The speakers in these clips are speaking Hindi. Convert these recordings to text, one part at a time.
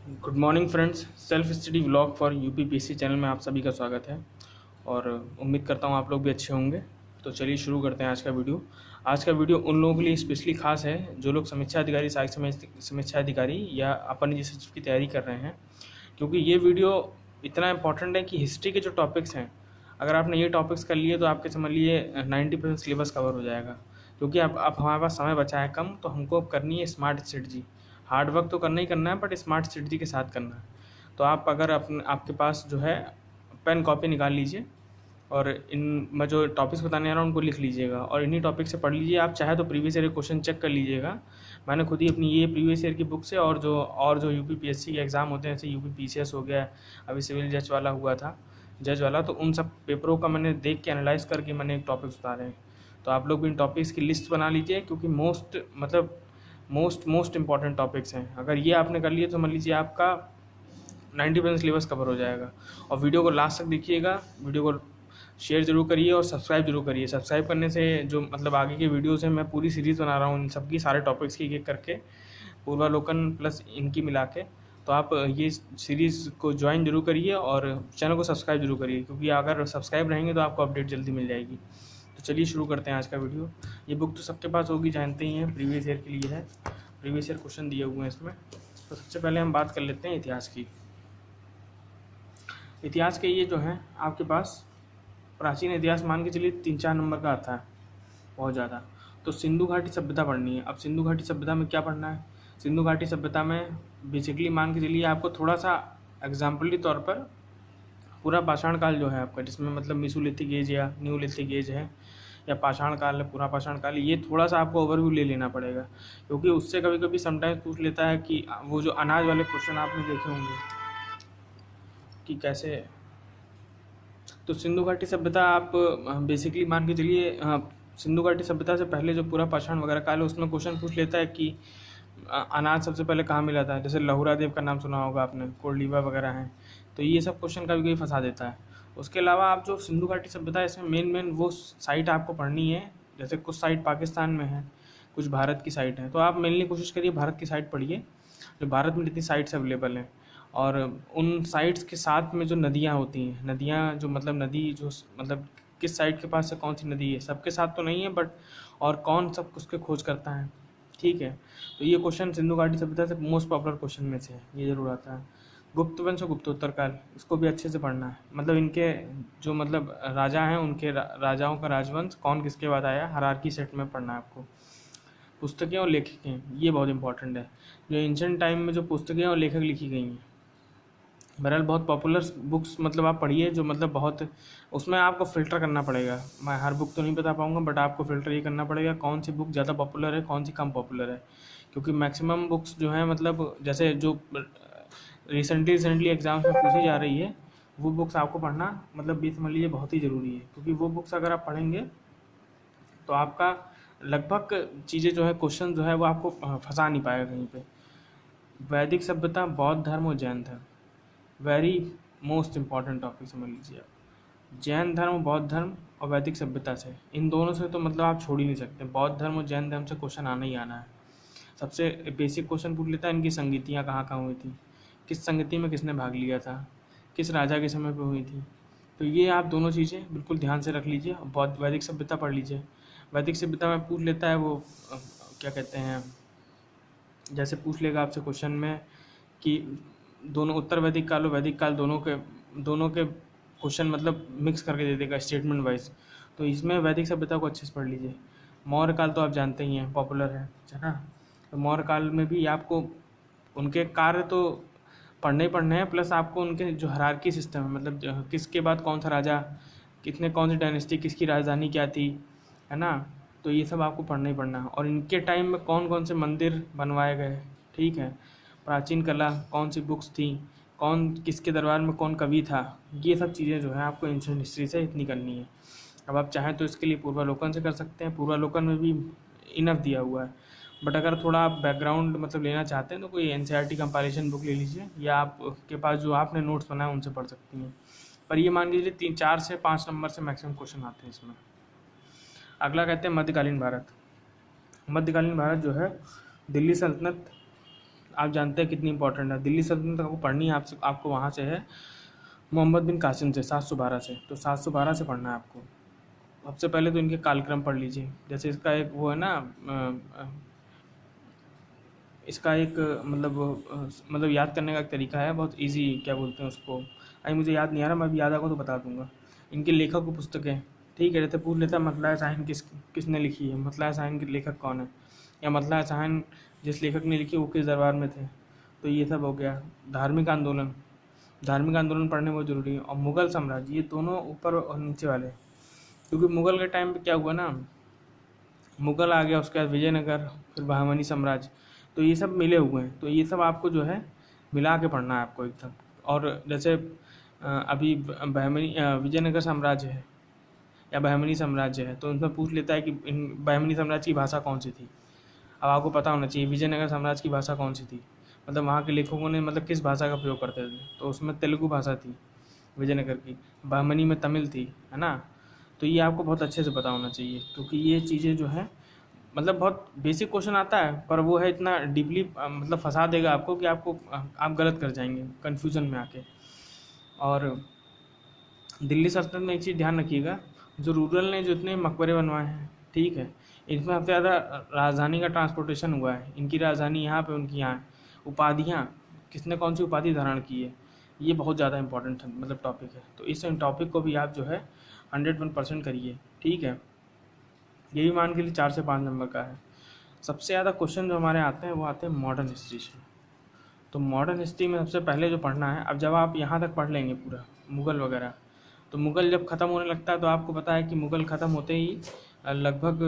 Good morning friends. Self study vlog for UPPSC channel में आप सभी का स्वागत है और उम्मीद करता हूँ आप लोग भी अच्छे होंगे। तो चलिए शुरू करते हैं आज का वीडियो। आज का वीडियो उन लोगों के लिए स्पेशली खास है जो लोग समीक्षा अधिकारी, सहायक समीक्षा अधिकारी या अपर निजी सचिव की तैयारी कर रहे हैं, क्योंकि ये वीडियो इतना इंपॉर्टेंट है कि हिस्ट्री के जो टॉपिक्स हैं, अगर आपने ये टॉपिक्स कर लिए तो आपके समझ लिए 90% सिलेबस कवर हो जाएगा। क्योंकि अब हमारे पास समय बचा है कम, तो हमको अब करनी है स्मार्ट स्ट्रेटजी। हार्ड वर्क तो करना ही करना है, बट स्मार्ट स्ट्रेटजी के साथ करना है। तो आप अगर आपके पास जो है पेन कॉपी निकाल लीजिए और इन मैं जो टॉपिक्स बताने आ रहा हूँ उनको लिख लीजिएगा और इन्हीं टॉपिक से पढ़ लीजिए। आप चाहे तो प्रीवियस ईयर क्वेश्चन चेक कर लीजिएगा। मैंने खुद ही अपनी ये प्रीवियस ईयर की बुक से और जो यूपीपीएससी के एग्ज़ाम होते हैं, जैसे यूपीपीसीएस हो गया, अभी सिविल जज वाला हुआ था, जज वाला, तो उन सब पेपरों का मैंने देख के एनालाइज करके मैंने एक टॉपिक्स उतारे हैं। तो आप लोग भी इन टॉपिक्स की लिस्ट बना लीजिए, क्योंकि मोस्ट इंपॉर्टेंट टॉपिक्स हैं। अगर ये आपने कर लिए तो मान लीजिए आपका 90% सिलेबस कवर हो जाएगा। और वीडियो को लास्ट तक देखिएगा, वीडियो को शेयर जरूर करिए और सब्सक्राइब जरूर करिए। सब्सक्राइब करने से जो आगे के वीडियोज़ हैं, मैं पूरी सीरीज़ बना रहा हूँ इन सबकी, सारे टॉपिक्स की एक करके, पूर्वालोकन प्लस इनकी मिला के। तो आप ये सीरीज़ को ज्वाइन जरूर करिए और चैनल को सब्सक्राइब जरूर करिए, क्योंकि अगर सब्सक्राइब रहेंगे तो आपको अपडेट जल्दी मिल जाएगी। तो चलिए शुरू करते हैं आज का वीडियो। ये बुक तो सबके पास होगी, जानते ही हैं, प्रीवियस ईयर के लिए है, प्रीवियस ईयर क्वेश्चन दिए हुए हैं इसमें। तो सबसे पहले हम बात कर लेते हैं इतिहास की। इतिहास के ये जो है आपके पास प्राचीन इतिहास मान के चलिए 3-4 नंबर का आता है, बहुत ज़्यादा। तो सिंधु घाटी सभ्यता पढ़नी है। अब सिंधु घाटी सभ्यता में क्या पढ़ना है? सिंधु घाटी सभ्यता में बेसिकली मान के चलिए आपको थोड़ा सा एग्जाम्पली तौर पर पूरा पाषाण काल जो है आपका, जिसमें मेसोलिथिक एज या न्यूलिथिक एज है या पाषाण काल है, पूरा पाषाण काल, ये थोड़ा सा आपको ओवरव्यू ले लेना पड़ेगा, क्योंकि उससे कभी कभी समटाइम्स पूछ लेता है कि वो जो अनाज वाले क्वेश्चन आपने देखे होंगे कि कैसे। तो सिंधु घाटी सभ्यता आप बेसिकली मान के चलिए, सिंधु घाटी सभ्यता से पहले जो पूरा पाषाण वगैरह काल है, उसमें क्वेश्चन पूछ लेता है कि अनाज सबसे पहले कहाँ मिला था। जैसे लहुरा देव का नाम सुना होगा आपने, कोरलीवा वगैरह हैं, तो ये सब क्वेश्चन कभी कभी फंसा देता है। उसके अलावा आप जो सिंधु घाटी सभ्यता है, इसमें मेन वो साइट आपको पढ़नी है। जैसे कुछ साइट पाकिस्तान में है, कुछ भारत की साइट है, तो आप मेनली कोशिश करिए भारत की साइट पढ़िए, जो भारत में जितनी साइट्स अवेलेबल हैं। और उन साइट्स के साथ में जो नदियाँ होती हैं, नदियाँ जो नदी जो किस साइड के पास से कौन सी नदी है, सबके साथ तो नहीं है बट, और कौन सब उसके खोज करता है, ठीक है। तो ये क्वेश्चन सिंधु घाटी सभ्यता से मोस्ट पॉपुलर क्वेश्चन में से है, ये जरूर आता है। गुप्त वंश और गुप्तोत्तर काल, इसको भी अच्छे से पढ़ना है। इनके जो राजा हैं, उनके राजाओं का राजवंश कौन किसके बाद आया, हायरार्की सेट में पढ़ना है आपको। पुस्तकें और लेखकें, ये बहुत इंपॉर्टेंट है। जो एंशिएंट टाइम में जो पुस्तकें और लेखक लिखी गई हैं, बहरहाल बहुत पॉपुलर बुक्स आप पढ़िए, जो बहुत, उसमें आपको फ़िल्टर करना पड़ेगा। मैं हर बुक तो नहीं बता पाऊँगा, बट आपको फ़िल्टर ये करना पड़ेगा कौन सी बुक ज़्यादा पॉपुलर है, कौन सी कम पॉपुलर है। क्योंकि मैक्सिमम बुक्स जो हैं जैसे जो रिसेंटली एग्ज़ाम्स में पूछी जा रही है, वो बुक्स आपको पढ़ना ये समझ लीजिए बहुत ही ज़रूरी है। क्योंकि वो बुक्स अगर आप पढ़ेंगे तो आपका लगभग चीज़ें जो है, क्वेश्चन जो है वो आपको फंसा नहीं पाएगा कहीं पे। वैदिक सभ्यता, बौद्ध धर्म और जैन धर्म, वेरी मोस्ट इम्पॉर्टेंट टॉपिक समझ लीजिए आप। जैन धर्म, बौद्ध धर्म और वैदिक सभ्यता से, इन दोनों से तो आप छोड़ ही नहीं सकते। बौद्ध धर्म और जैन धर्म से क्वेश्चन आना ही आना है। सबसे बेसिक क्वेश्चन पूछ लेता है इनकी संगतियाँ कहाँ कहाँ हुई थी, किस संगति में किसने भाग लिया था, किस राजा के समय पे हुई थी। तो ये आप दोनों चीज़ें बिल्कुल ध्यान से रख लीजिए। बौद्ध वैदिक सभ्यता पढ़ लीजिए। वैदिक सभ्यता में पूछ लेता है वो क्या कहते हैं, जैसे पूछ लेगा आपसे क्वेश्चन में कि दोनों उत्तर वैदिक काल और वैदिक काल दोनों के क्वेश्चन मिक्स करके दे देगा स्टेटमेंट वाइज। तो इसमें वैदिक सभ्यता को अच्छे से पढ़ लीजिए। मौर्य काल तो आप जानते ही हैं, पॉपुलर है ना। तो मौर्य काल में भी आपको उनके कार्य तो पढ़ने ही पढ़ने हैं, प्लस आपको उनके जो हायरार्की सिस्टम है, किसके बाद कौन सा राजा, कौन सी डायनेस्टी, किसकी राजधानी क्या थी, है ना। तो ये सब आपको पढ़ना ही पढ़ना है। और इनके टाइम में कौन कौन से मंदिर बनवाए गए, ठीक है। प्राचीन कला, कौन सी बुक्स थी, कौन किसके दरबार में कौन कवि था, ये सब चीज़ें जो है आपको एंशिएंट हिस्ट्री से इतनी करनी है। अब आप चाहें तो इसके लिए पूर्वालोकन से कर सकते हैं, पूर्वालोकन में भी इनफ दिया हुआ है। बट अगर थोड़ा आप बैकग्राउंड लेना चाहते हैं तो कोई एनसीईआरटी कंपाइलेशन बुक ले लीजिए, या आपके पास जो आपने नोट्स बनाए उनसे पढ़ सकती हैं। पर ये मान लीजिए 3-4 से 5 नंबर से मैक्सिमम क्वेश्चन आते हैं इसमें। अगला कहते हैं मध्यकालीन भारत। मध्यकालीन भारत जो है, दिल्ली सल्तनत आप जानते हैं कितनी इंपॉर्टेंट है। दिल्ली सल्तनत आपको पढ़नी है, आपको वहाँ से है मोहम्मद बिन कासिम से 712 से, तो 712 से पढ़ना है आपको। सबसे पहले तो इनके कालक्रम पढ़ लीजिए। जैसे इसका एक वो है ना इसका एक मतलब याद करने का एक तरीका है, बहुत इजी, क्या बोलते हैं उसको, अभी मुझे याद नहीं आ रहा, मैं अभी याद आएगा तो बता दूंगा। इनके लेखक की पुस्तकें, ठीक है, जैसे पूछ लेता है मतला साहिन किसने लिखी है, मतला साहिन के लेखक कौन है, या मतला साहिन जिस लेखक ने लिखी वो किस दरबार में थे, तो ये सब हो गया। धार्मिक आंदोलन पढ़ने बहुत ज़रूरी है। और मुग़ल साम्राज्य, ये दोनों ऊपर और नीचे वाले, क्योंकि मुग़ल के टाइम पे क्या हुआ ना, मुग़ल आ गया, उसके बाद विजयनगर, फिर बहमनी साम्राज्य, तो ये सब मिले हुए हैं, तो ये सब आपको जो है मिला के पढ़ना है आपको एकदम। और जैसे अभी विजयनगर साम्राज्य है या बहमनी साम्राज्य है, तो उनमें पूछ लेता है कि इन बहमनी साम्राज्य की भाषा कौन सी थी। अब आपको पता होना चाहिए विजयनगर साम्राज्य की भाषा कौन सी थी, मतलब वहाँ के लेखकों ने मतलब किस भाषा का प्रयोग करते थे, तो उसमें तेलुगु भाषा थी विजयनगर की, बहमनी में तमिल थी, है ना। तो ये आपको बहुत अच्छे से पता होना चाहिए, क्योंकि ये चीज़ें जो है मतलब बहुत बेसिक क्वेश्चन आता है, पर वो है इतना डीपली मतलब फंसा देगा आपको कि आप गलत कर जाएंगे कन्फ्यूज़न में आके। और दिल्ली सल्तनत में एक चीज़ ध्यान रखिएगा, जो रूरल ने जो इतने मकबरे बनवाए हैं, ठीक है, इनमें सबसे ज़्यादा राजधानी का ट्रांसपोर्टेशन हुआ है। इनकी राजधानी यहाँ पे, उनकी यहाँ उपाधियाँ, किसने कौन सी उपाधि धारण की है, ये बहुत ज़्यादा इंपॉर्टेंट मतलब टॉपिक है। तो इस टॉपिक को भी आप जो है 101% करिए, ठीक है। ये भी मान के लिए 4 से 5 नंबर का है। सबसे ज़्यादा क्वेश्चन जो हमारे आते हैं वो आते हैं मॉडर्न हिस्ट्री से। तो मॉडर्न हिस्ट्री में सबसे पहले जो पढ़ना है, अब जब आप यहाँ तक पढ़ लेंगे पूरा मुग़ल वगैरह, तो मुग़ल जब ख़त्म होने लगता है तो आपको पता है कि मुग़ल ख़त्म होते ही लगभग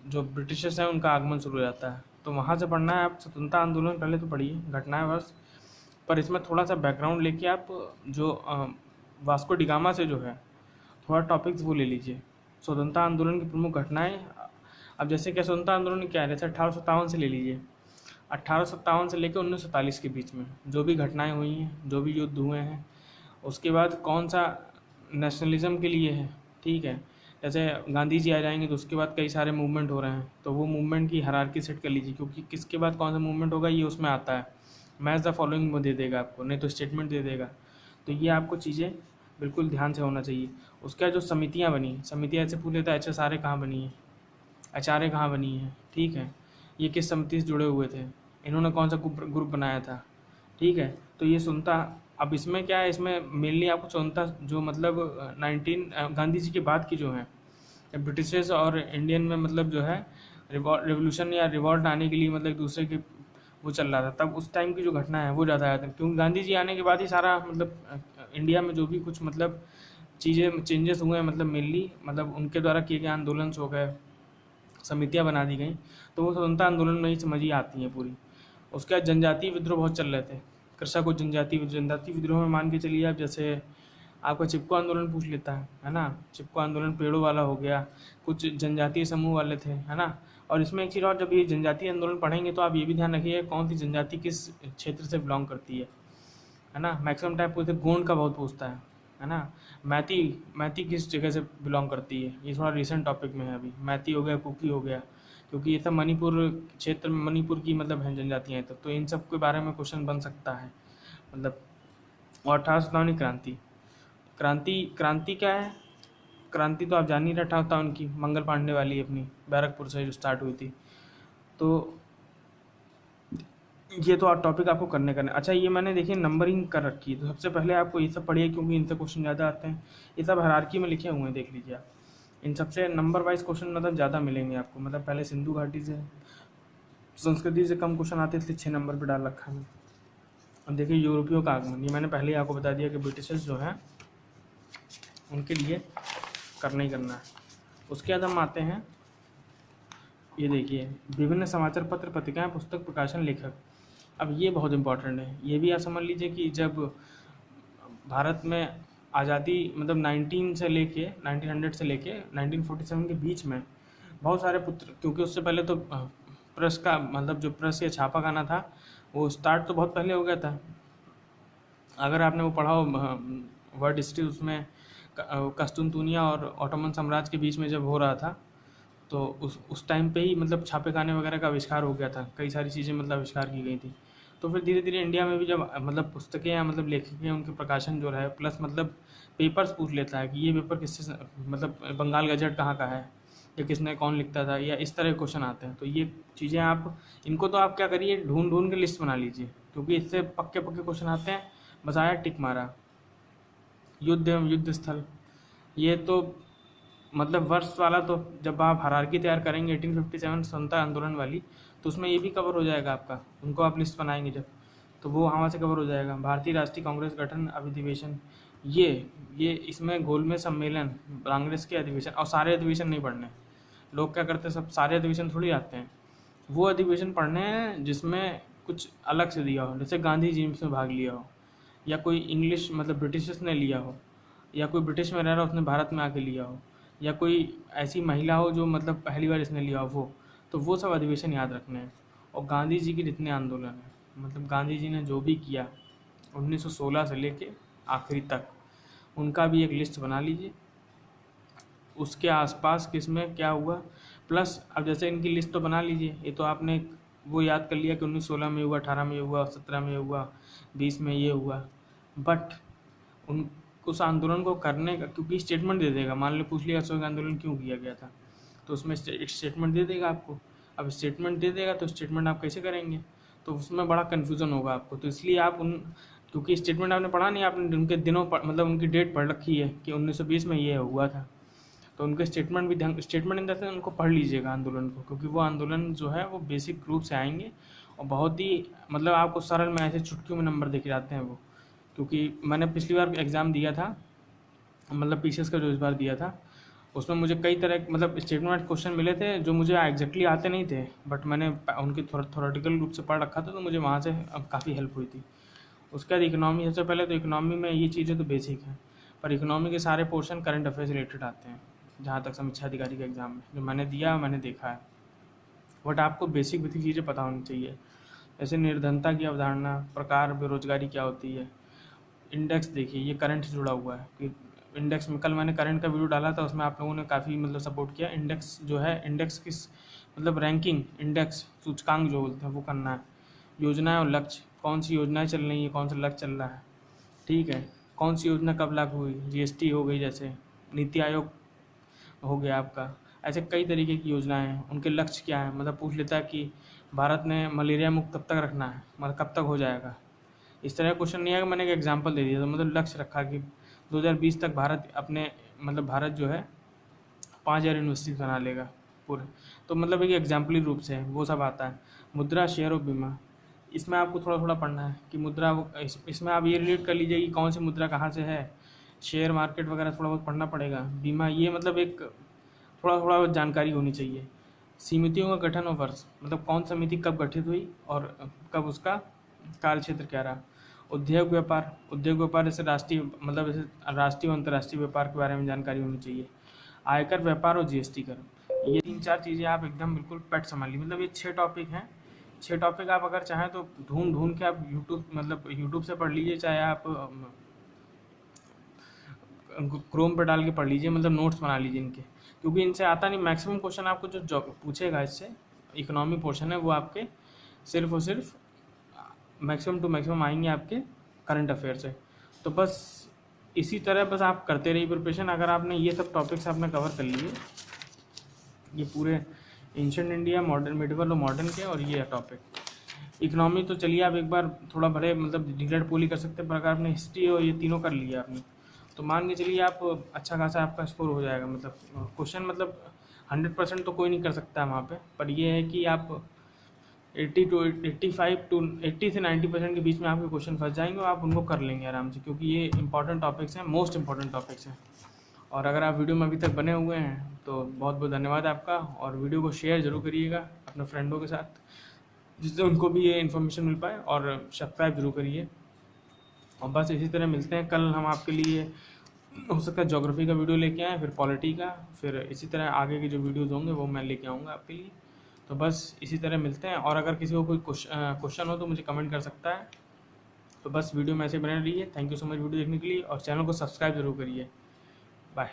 जो ब्रिटिशर्स हैं उनका आगमन शुरू हो जाता है। तो वहाँ से पढ़ना है आप स्वतंत्रता आंदोलन पहले तो पढ़िए, घटनाएं वर्ष, पर इसमें थोड़ा सा बैकग्राउंड लेके आप जो वास्को डिगामा से जो है थोड़ा टॉपिक्स वो ले लीजिए, स्वतंत्रता आंदोलन की प्रमुख घटनाएं। अब जैसे क्या स्वतंत्रता आंदोलन क्या है, जैसे 1857 से ले लीजिए, 1857 से लेकर 1947 के बीच में जो भी घटनाएं हुई हैं, जो भी युद्ध हुए हैं, उसके बाद कौन सा नेशनलिज्म के लिए है, ठीक है। जैसे गांधी जी आ जाएंगे तो उसके बाद कई सारे मूवमेंट हो रहे हैं, तो वो मूवमेंट की हायरार्की सेट कर लीजिए, क्योंकि किसके बाद कौन सा मूवमेंट होगा ये उसमें आता है। मैच द फॉलोइंग वो दे देगा आपको, नहीं तो स्टेटमेंट दे देगा। तो ये आपको चीज़ें बिल्कुल ध्यान से होना चाहिए। उसके बाद जो समितियाँ बनी, समितियाँ ऐसे पूछ लेता है HSRA कहाँ बनी है, HRA कहाँ बनी है, ठीक है, ये किस समिति से जुड़े हुए थे, इन्होंने कौन सा ग्रुप बनाया था, ठीक है। तो ये सुनता, अब इसमें क्या है, इसमें मेनली आपको सुनता जो मतलब 19 गांधी जी के बाद की जो है ब्रिटिशर्स और इंडियन में मतलब जो है रिवॉल्यूशन या रिवॉल्ट आने के लिए मतलब एक दूसरे के वो चल रहा था, तब उस टाइम की जो घटना है वो ज़्यादा आया था, क्योंकि गांधी जी आने के बाद ही सारा मतलब इंडिया में जो भी कुछ मतलब चीज़ें चेंजेस हुए हैं, मतलब मेनली मतलब उनके द्वारा किए गए आंदोलन हो गए, समितियाँ बना दी गई, तो वो स्वतंत्रता आंदोलन में ही समझिए आती हैं पूरी। उसके बाद जनजातीय विद्रोह बहुत चल रहे थे, कृषक को जनजातीय विद्रोह में मान के चलिए आप, जैसे आपका चिपको आंदोलन पूछ लेता है ना, चिपको आंदोलन पेड़ों वाला हो गया, कुछ जनजातीय समूह वाले थे, है ना। और इसमें एक चीज़ और, जब ये जनजातीय आंदोलन पढ़ेंगे तो आप ये भी ध्यान रखिए कौन सी जनजाति किस क्षेत्र से बिलोंग करती है ना। मैक्सिमम टाइप पूछते गोंड का बहुत पूछता है ना। मैती किस जगह से बिलोंग करती है, ये थोड़ा रिसेंट टॉपिक में है अभी। मैती हो गया, कुकी हो गया, क्योंकि ये सब मणिपुर क्षेत्र में, मणिपुर की मतलब हैं जनजातियाँ, तो इन सब के बारे में क्वेश्चन बन सकता है मतलब। और 1857 क्रांति क्या है, क्रांति तो आप जान ही रहे, 1857 की मंगल पांडे वाली अपनी बैरकपुर से जो स्टार्ट हुई थी। तो ये तो टॉपिक आपको करने करने। अच्छा, ये मैंने देखिए नंबरिंग कर रखी है, तो सबसे पहले आपको ये सब पढ़िए, क्योंकि इनसे क्वेश्चन ज़्यादा आते हैं। ये सब हायरार्की में लिखे हुए हैं, देख लीजिए आप, इन सबसे नंबर वाइज क्वेश्चन मतलब ज़्यादा मिलेंगे आपको। मतलब पहले सिंधु घाटी से, संस्कृति से कम क्वेश्चन आते, इसलिए 6 नंबर पर डाल रखा है। अब देखिए यूरोपियों का आगमन, ये मैंने पहले ही आपको बता दिया कि ब्रिटिशर्स जो हैं उनके लिए करना ही करना है। उसके बाद हम आते हैं, ये देखिए विभिन्न समाचार पत्र, पत्रिकाएं, पुस्तक, प्रकाशन, लेखक। अब ये बहुत इंपॉर्टेंट है, ये भी आप समझ लीजिए कि जब भारत में आज़ादी मतलब 1900 से लेके 1947 के बीच में बहुत सारे पुत्र, क्योंकि उससे पहले तो प्रेस का मतलब जो प्रेस या छापा खाना था वो स्टार्ट तो बहुत पहले हो गया था। अगर आपने वो पढ़ा हो वर्ल्ड हिस्ट्री, उसमें कस्तुनतुनिया और ऑटोमन साम्राज्य के बीच में जब हो रहा था, तो उस टाइम पे ही मतलब छापे खाने वगैरह का आविष्कार हो गया था, कई सारी चीज़ें मतलब आविष्कार की गई थी। तो फिर धीरे धीरे इंडिया में भी जब मतलब पुस्तकें या मतलब लेखकें उनके प्रकाशन जो है प्लस मतलब पेपर्स पूछ लेता है कि ये पेपर किससे मतलब बंगाल गजट कहाँ का है, या किसने कौन लिखता था, या इस तरह के क्वेश्चन आते हैं। तो ये चीज़ें आप इनको तो आप क्या करिए, ढूंढ ढूंढ के लिस्ट बना लीजिए, क्योंकि इससे पक्के पक्के क्वेश्चन आते हैं। बस आया टिक मारा। युद्ध एवं युद्ध स्थल, ये तो मतलब वर्ष वाला, तो जब आप हायरार्की तैयार करेंगे 1857 स्वतंत्रता आंदोलन वाली, तो उसमें ये भी कवर हो जाएगा आपका, उनको आप लिस्ट बनाएंगे जब, तो वो वहाँ से कवर हो जाएगा। भारतीय राष्ट्रीय कांग्रेस गठन अधिवेशन, ये इसमें गोलमेज सम्मेलन, कांग्रेस के अधिवेशन, और सारे अधिवेशन नहीं पढ़ने। लोग क्या करते हैं, सब सारे अधिवेशन थोड़ी आते हैं, वो अधिवेशन पढ़ने हैं जिसमें कुछ अलग से दिया हो, जैसे गांधी जी इसमें भाग लिया हो, या कोई इंग्लिश मतलब ब्रिटिशर्स ने लिया हो, या कोई ब्रिटिश में रह रहा उसने भारत में आके लिया हो, या कोई ऐसी महिला हो जो मतलब पहली बार इसने लिया हो, वो सब अधिवेशन याद रखने हैं। और गांधी जी के जितने आंदोलन हैं, मतलब गांधी जी ने जो भी किया 1916 से लेके आखिरी तक, उनका भी एक लिस्ट बना लीजिए, उसके आसपास किस में क्या हुआ। प्लस अब जैसे इनकी लिस्ट तो बना लीजिए, ये तो आपने वो याद कर लिया कि 1916 में हुआ, 18 में हुआ, 17 में हुआ, 20 में ये हुआ, बट उन उस आंदोलन को करने का, क्योंकि स्टेटमेंट दे देगा, मान लो पूछ लिया असहयोग आंदोलन क्यों किया गया था, तो उसमें एक स्टेटमेंट दे देगा आपको। अब स्टेटमेंट दे देगा तो स्टेटमेंट आप कैसे करेंगे, तो उसमें बड़ा कन्फ्यूज़न होगा आपको। तो इसलिए आप क्योंकि स्टेटमेंट आपने पढ़ा नहीं, आपने उनके दिनों पर मतलब उनकी डेट पढ़ रखी है कि 1920 में ये हुआ था, तो उनके स्टेटमेंट भी ढंग, स्टेटमेंट इन से उनको पढ़ लीजिएगा आंदोलन को, क्योंकि वो आंदोलन जो है वो बेसिक रूप से आएंगे, और बहुत ही मतलब आपको सरल में ऐसे चुटकियों में नंबर देखे जाते हैं वो। क्योंकि मैंने पिछली बार एग्ज़ाम दिया था, मतलब पीसीएस का जो इस बार दिया था, उसमें मुझे कई तरह मतलब स्टेटमेंट क्वेश्चन मिले थे जो मुझे एग्जैक्टली आते नहीं थे, बट मैंने उनके थोरेटिकल रूप से पढ़ रखा था, तो मुझे वहाँ से काफ़ी हेल्प हुई थी। उसके बाद इकोनॉमी, सबसे पहले तो इकोनॉमी में ये चीज़ें तो बेसिक हैं, पर इकोनॉमी के सारे पोर्शन करंट अफेयर से रिलेटेड आते हैं, जहाँ तक समीक्षा अधिकारी के एग्ज़ाम में जो मैंने दिया मैंने देखा है। बट आपको बेसिक चीज़ें पता होनी चाहिए, जैसे निर्धनता की अवधारणा, प्रकार, बेरोजगारी क्या होती है, इंडेक्स देखिए ये करंट से जुड़ा हुआ है कि इंडेक्स में, कल मैंने करंट का वीडियो डाला था, उसमें आप लोगों ने काफ़ी मतलब सपोर्ट किया। इंडेक्स जो है, इंडेक्स किस मतलब रैंकिंग, इंडेक्स सूचकांक जो बोलते हैं वो करना है। योजनाएं और लक्ष्य, कौन सी योजनाएं चल रही है, कौन सा लक्ष्य चल रहा है, ठीक है, कौन सी योजना कब लागू हुई, जीएसटी हो गई, जैसे नीति आयोग हो गया आपका, ऐसे कई तरीके की योजनाएं हैं, उनके लक्ष्य क्या है, मतलब पूछ लेता है कि भारत ने मलेरिया मुक्त कब तक रखना है, मतलब कब तक हो जाएगा। इस तरह का क्वेश्चन नहीं है कि मैंने एक एग्जांपल दे दिया, तो मतलब लक्ष्य रखा कि 2020 तक भारत अपने मतलब भारत जो है 5000 यूनिवर्सिटी बना लेगा पूरे, तो मतलब एक एग्जाम्पली रूप से वो सब आता है। मुद्रा, शेयर और बीमा, इसमें आपको थोड़ा थोड़ा पढ़ना है कि मुद्रा, इसमें आप ये रिलेट कर लीजिए कि कौन सी मुद्रा कहाँ से है, शेयर मार्केट वगैरह थोड़ा बहुत पढ़ना पड़ेगा। बीमा, ये मतलब एक थोड़ा थोड़ा जानकारी होनी चाहिए। समितियों का गठन और वर्ष, मतलब कौन समिति कब गठित हुई और कब उसका कार्यक्षेत्र क्या रहा। उद्योग व्यापार, उद्योग व्यापार जैसे राष्ट्रीय मतलब जैसे राष्ट्रीय और अंतर्राष्ट्रीय व्यापार के बारे में जानकारी होनी चाहिए। आयकर, व्यापार और जीएसटी कर, ये 3-4 चीज़ें आप एकदम बिल्कुल पेट समझ ली। मतलब ये 6 टॉपिक हैं, 6 टॉपिक आप अगर चाहें तो ढूंढ ढूंढ के आप यूट्यूब से पढ़ लीजिए, चाहे आप क्रोम पर डाल के पढ़ लीजिए, मतलब नोट्स बना लीजिए इनके, क्योंकि इनसे आता नहीं। मैक्सिमम क्वेश्चन आपको जो पूछेगा इससे, इकोनॉमी पोर्शन है वो आपके सिर्फ और सिर्फ मैक्सिमम टू मैक्सिमम आएंगे आपके करंट अफेयर से। तो बस इसी तरह बस आप करते रहिए प्रिपरेशन। अगर आपने ये सब टॉपिक्स आपने कवर कर लिए, ये पूरे एंशिएंट इंडिया, मॉडर्न, मिडिवल और मॉडर्न के, और ये टॉपिक इकोनॉमी, तो चलिए आप एक बार थोड़ा भले मतलब डिक्लेयर पोल ही कर सकते हैं, पर अगर आपने हिस्ट्री और ये तीनों कर लिया आपने, तो मान के चलिए आप अच्छा खासा आपका स्कोर हो जाएगा। मतलब क्वेश्चन मतलब 100% तो कोई नहीं कर सकता है वहाँ पे, पर ये है कि आप 80 to 85 to 80 से 90% के बीच में आपके क्वेश्चन फंस जाएंगे और आप उनको कर लेंगे आराम से, क्योंकि ये इंपॉर्टेंट टॉपिक्स हैं, मोस्ट इंपॉर्टेंट टॉपिक्स हैं। और अगर आप वीडियो में अभी तक बने हुए हैं तो बहुत बहुत धन्यवाद आपका, और वीडियो को शेयर ज़रूर करिएगा अपने फ्रेंडों के साथ, जिससे उनको भी ये इन्फॉर्मेशन मिल पाए, और सब्सक्राइब जरूर करिए। और बस इसी तरह मिलते हैं कल। हम आपके लिए हो सकता है ज्योग्राफी का वीडियो लेके आएँ, फिर पॉलिटी का, फिर इसी तरह आगे के जो वीडियोज़ होंगे वो मैं लेके आऊँगा आपके लिए। तो बस इसी तरह मिलते हैं, और अगर किसी को कोई क्वेश्चन हो तो मुझे कमेंट कर सकता है। तो बस वीडियो में ऐसे बने रहिए। Thank you so much video देखने के लिए, और चैनल को सब्सक्राइब जरूर करिए। बाय।